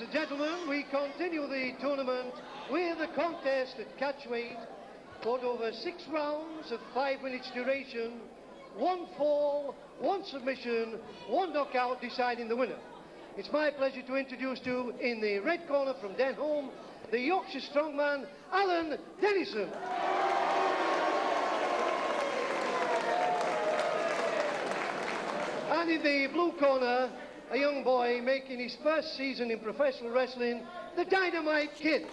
and gentlemen, we continue the tournament with a contest at catchweight, fought over 6 rounds of 5 minutes duration, 1 fall, 1 submission, 1 knockout deciding the winner. It's my pleasure to introduce to you, in the red corner from Denholm, the Yorkshire strongman, Alan Dennison. And in the blue corner, a young boy making his first season in professional wrestling, the Dynamite Kid.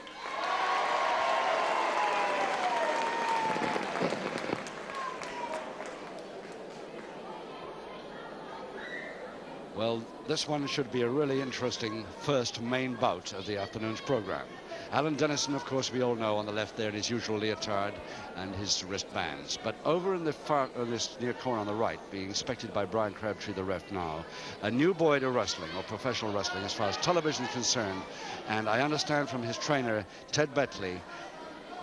Well, this one should be a really interesting first main bout of the afternoon's program. Alan Dennison, of course, we all know on the left there in his usual leotard and his wristbands. But over in the far, this near corner on the right, being inspected by Brian Crabtree, the ref now, a new boy to wrestling, or professional wrestling, as far as television is concerned. And I understand from his trainer, Ted Betley,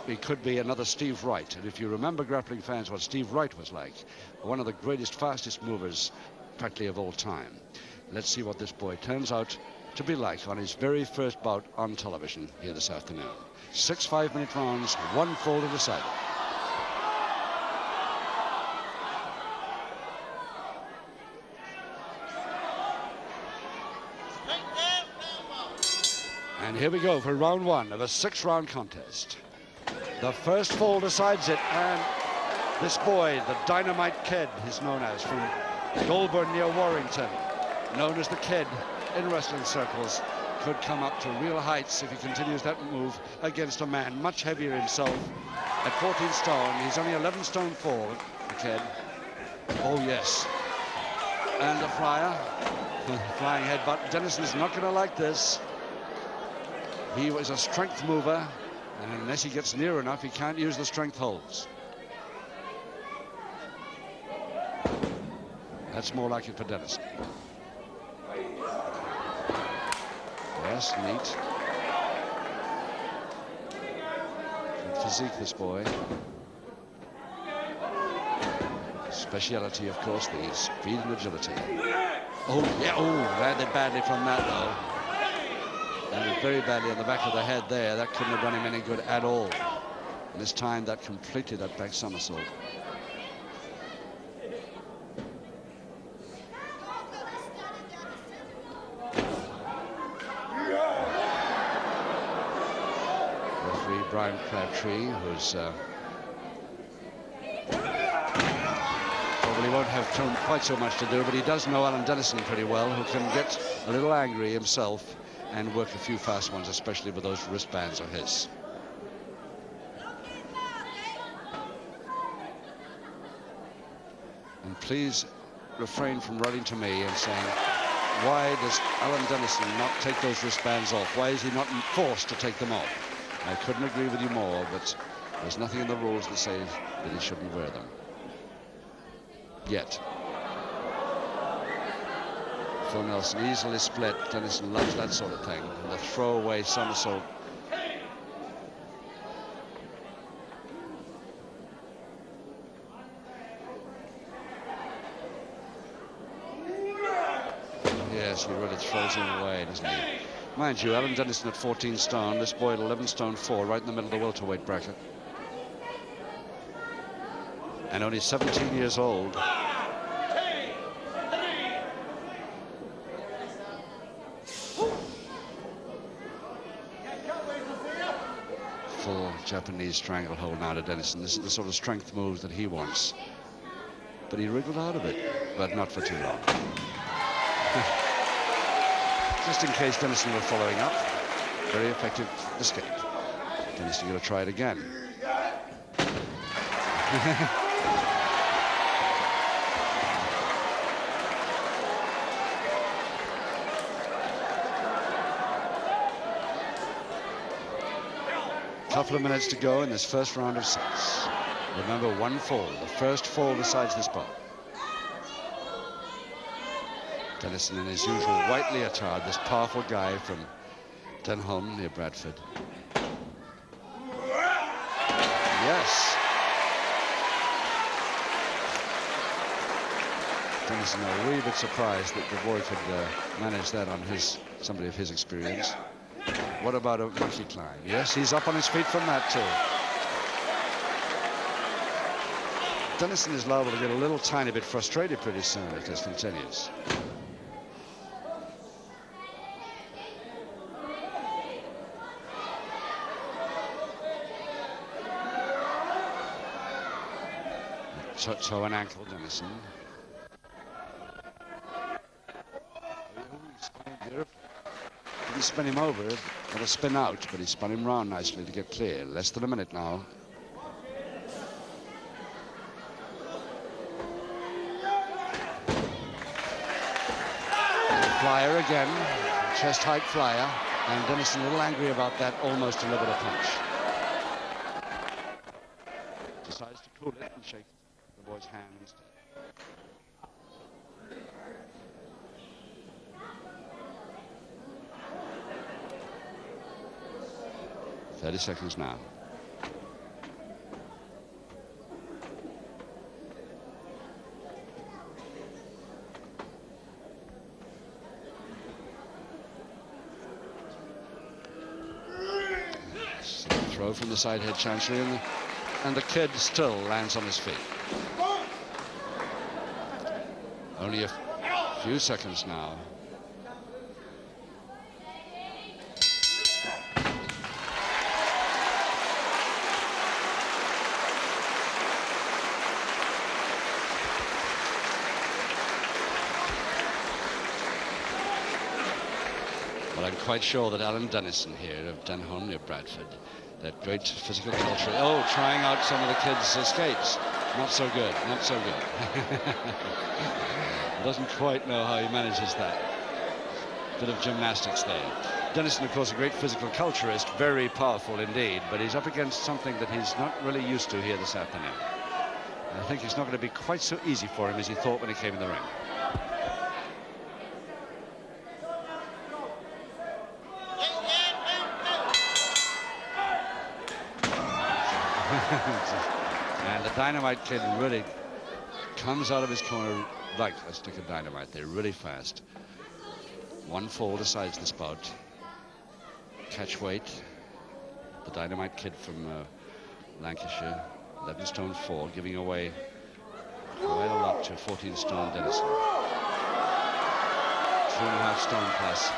he could be another Steve Wright. And if you remember, grappling fans, what Steve Wright was like, one of the greatest, fastest movers, practically of all time. Let's see what this boy turns out to be like on his very first bout on television here this afternoon. 6 5-minute rounds, 1 fall to decide. And here we go for round 1 of a 6-round contest. The first fall decides it, and this boy, the Dynamite Kid, is known as, from Goulburn near Warrington, known as the Kid in wrestling circles, could come up to real heights if he continues that move against a man much heavier himself. At 14 stone, he's only 11 stone 4, the Kid. Oh yes. And the flyer, flying headbutt. Dennison's not going to like this. He was a strength mover, and unless he gets near enough, he can't use the strength holds. That's more like it for Dennison. Yes, neat. Good physique, this boy. Speciality, of course, the speed and agility. Oh, yeah, oh, landed badly from that, though. Landed very badly on the back of the head there. That couldn't have done him any good at all. And this time, that completed that back somersault. Brian Crabtree, who's probably won't have quite so much to do, but he does know Alan Dennison pretty well, who can get a little angry himself and work a few fast ones, especially with those wristbands of his. And please refrain from running to me and saying, why does Alan Dennison not take those wristbands off? Why is he not forced to take them off? I couldn't agree with you more, but there's nothing in the rules that says that he shouldn't wear them. Yet. Phil Nelson easily split. Dennison loves that sort of thing. And the throwaway somersault. Yes, he really throws him away, doesn't he? Mind you, Alan Dennison at 14 stone, this boy at 11 stone 4, right in the middle of the welterweight bracket. And only 17 years old. Full Japanese stranglehold now to Dennison. This is the sort of strength moves that he wants. But he wriggled out of it, but not for too long. Just in case Dennison were following up. Very effective escape. Dennison going to try it again. Couple of minutes to go in this first round of 6. Remember, 1 fall. The first fall decides this bout. Dennison in his usual white leotard, this powerful guy from Denholm near Bradford. Yes. Dennison a wee bit surprised that the boy could manage that on somebody of his experience. What about a monkey climb? Yes, he's up on his feet from that too. Dennison is liable to get a little tiny bit frustrated pretty soon if this continues. Toe and ankle, Dennison. Didn't spin him over, got a spin out, but he spun him round nicely to get clear. Less than a minute now. Flyer again, chest height flyer, and Dennison a little angry about that, almost delivered a punch. Decides to cool it and shake the boy's hand instead. 30 seconds now. Throw from the side head chancery, and the kid still lands on his feet. Only a few seconds now. Well, I'm quite sure that Alan Dennison here of Denholm near Bradford, that great physical culture. Oh, trying out some of the kids' escapes. Not so good, not so good. Doesn't quite know how he manages that. Bit of gymnastics there. Dennison, of course, a great physical culturist, very powerful indeed, but he's up against something that he's not really used to here this afternoon. And I think it's not going to be quite so easy for him as he thought when he came in the ring. And the Dynamite kid really comes out of his corner like a stick of dynamite. They're really fast. One fall decides this bout. Catch weight. The Dynamite kid from Lancashire, 11 stone 4, giving away quite a lot to 14 stone Dennison. 2.5 stone plus.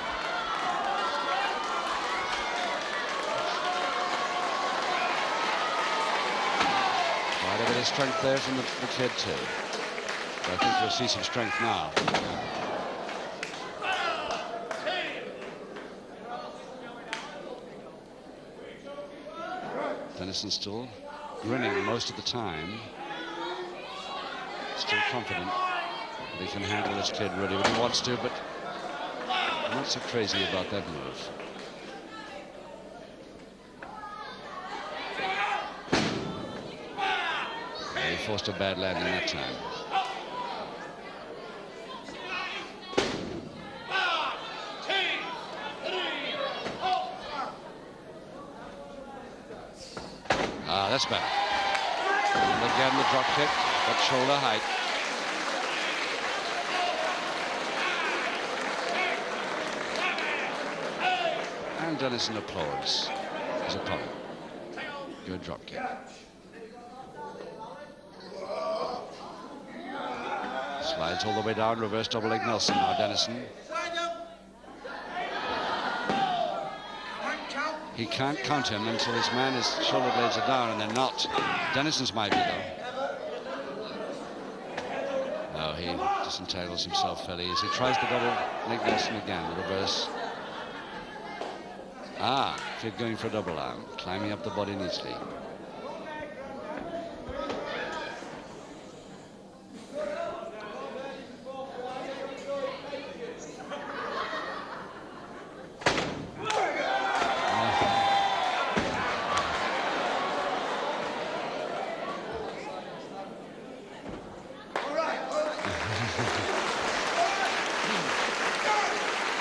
Quite a bit of strength there from the kid too. But I think we'll see some strength now. Dennison still grinning most of the time. Still confident that he can handle this kid really when he wants to, but not so crazy about that move. He forced a bad landing that time. Ah, that's better. And again, the drop kick, but shoulder height. And Dennison applauds his opponent. Good drop kick. Slides all the way down, reverse double leg Nelson now, Dennison. He can't count him until his his shoulder blades are down, and they're not. Dennison's might be, though. No, he disentangles himself fairly easy. He tries the double leg Nelson again, the reverse. Ah, kid going for a double arm, climbing up the body neatly.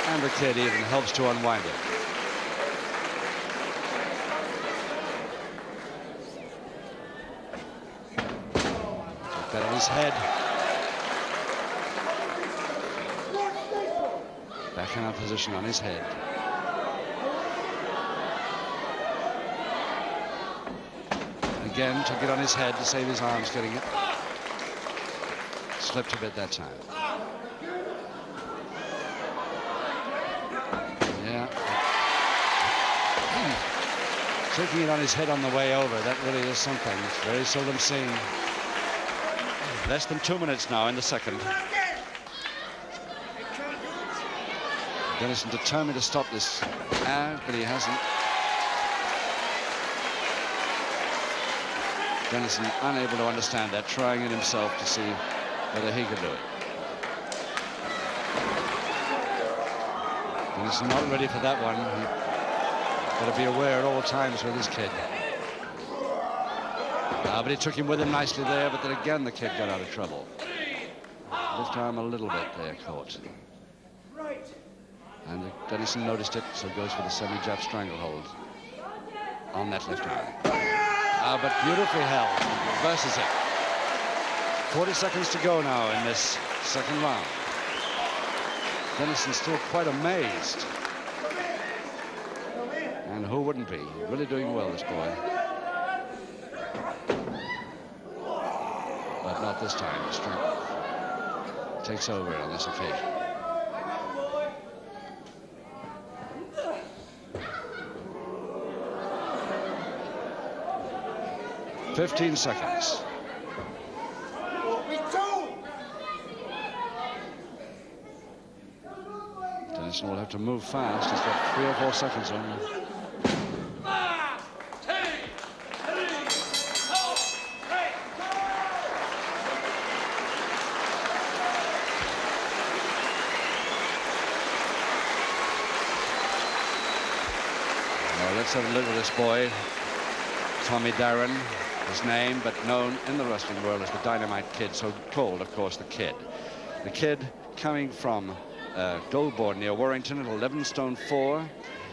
And the kid even helps to unwind it. Took that on his head. Back in our position on his head. Again, took it on his head to save his arms getting it. Slipped a bit that time. Yeah. Taking it on his head on the way over, that really is something. It's very seldom seen. Less than 2 minutes now in the second. Dennison determined to stop this, but he hasn't. Dennison unable to understand that, trying it himself to see whether he could do it. Dennison not ready for that one. He's got to be aware at all times with his kid. But he took him with him nicely there, but then again the kid got out of trouble. Left arm a little bit there caught. And Dennison noticed it, so goes for the semi-jab stranglehold on that left arm. But beautifully held, reverses it. 40 seconds to go now in this second round. Dennison's still quite amazed. And who wouldn't be? Really doing well, this boy. But not this time. Strength takes over on this occasion. "15 seconds. Dennison will have to move fast. He's got 3 or 4 seconds on him. Well, let's have a look at this boy. Tommy Darren, his name, but known in the wrestling world as the Dynamite Kid, so called, of course, the Kid. The Kid coming from Goulburn near Warrington at 11 stone 4.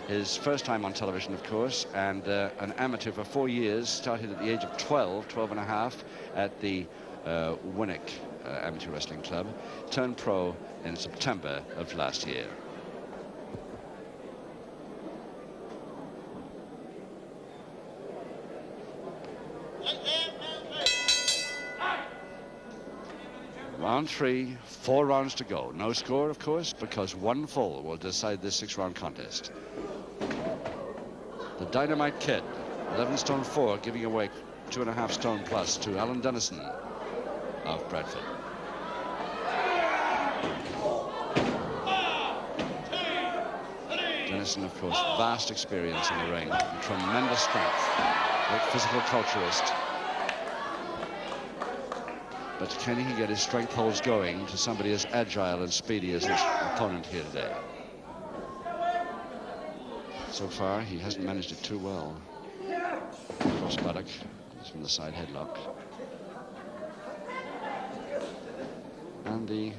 His first time on television, of course, and an amateur for 4 years, started at the age of 12 and a half at the Winnick Amateur Wrestling Club, turned pro in September of last year. Round 3, 4 rounds to go. No score, of course, because one fall will decide this 6-round contest. The Dynamite Kid, 11 stone 4, giving away 2.5 stone plus to Alan Dennison of Bradford. Dennison, of course, vast experience in the ring, and tremendous strength, great physical culturist. But can he get his strength holds going to somebody as agile and speedy as his opponent here today? So far, he hasn't managed it too well. Cross buttock from the side headlock. And the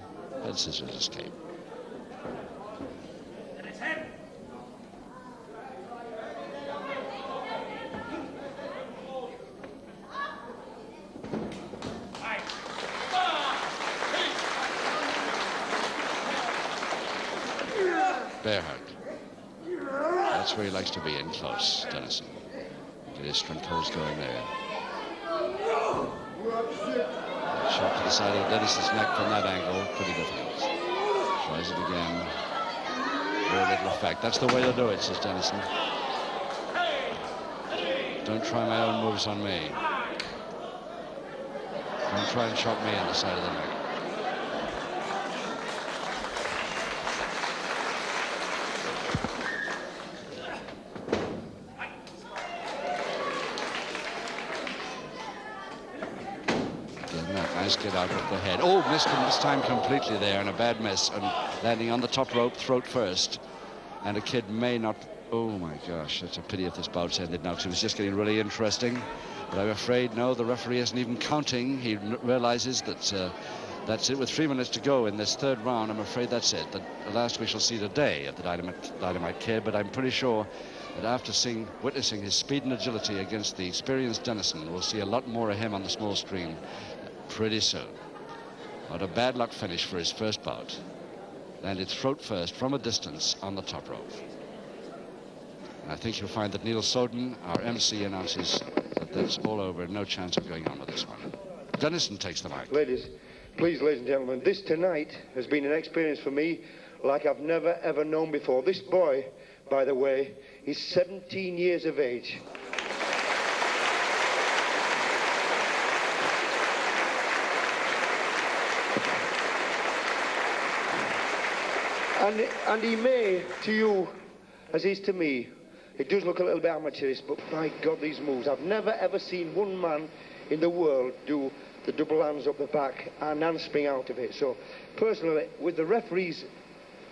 head scissors escape. Bear hug. That's where he likes to be, in close, Dennison. Get his strength holds going there. Shot to the side of Dennison's neck from that angle. Pretty difficult. Tries it again. Very little effect. That's the way to do it, says Dennison. Don't try my own moves on me. Don't try and chop me in the side of the neck. Nice get out of the head. Oh, missed him this time completely there, and a bad miss, and landing on the top rope, throat first. And a Kid may not... Oh, my gosh, that's a pity if this bout's ended now, because it was just getting really interesting. But I'm afraid, no, the referee isn't even counting. He realizes that that's it. With 3 minutes to go in this third round, I'm afraid that's it. The last we shall see today of the Dynamite Kid, but I'm pretty sure that after witnessing his speed and agility against the experienced Dennison, we'll see a lot more of him on the small screen pretty soon. What a bad luck finish for his first bout. Landed throat first from a distance on the top rope. And I think you'll find that Neil Soden, our MC, announces that it's all over, no chance of going on with this one. Dennison takes the mic. Ladies and gentlemen, this tonight has been an experience for me like I've never ever known before. This boy, by the way, is 17 years of age. And he may, to you, as is to me, it does look a little bit amateurish, but by God, these moves. I've never ever seen one man in the world do the double hands up the back and handspring out of it. So, personally, with the referee's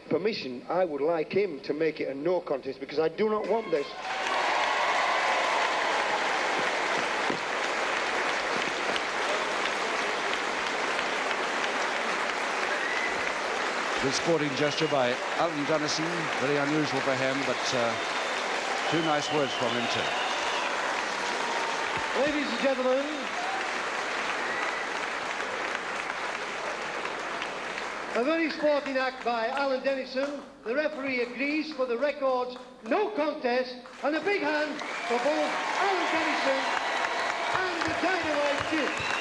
permission, I would like him to make it a no contest, because I do not want this. Good sporting gesture by Alan Dennison, very unusual for him, but two nice words from him too. Ladies and gentlemen, a very sporting act by Alan Dennison. The referee agrees for the records, no contest, and a big hand for both Alan Dennison and the Dynamite team.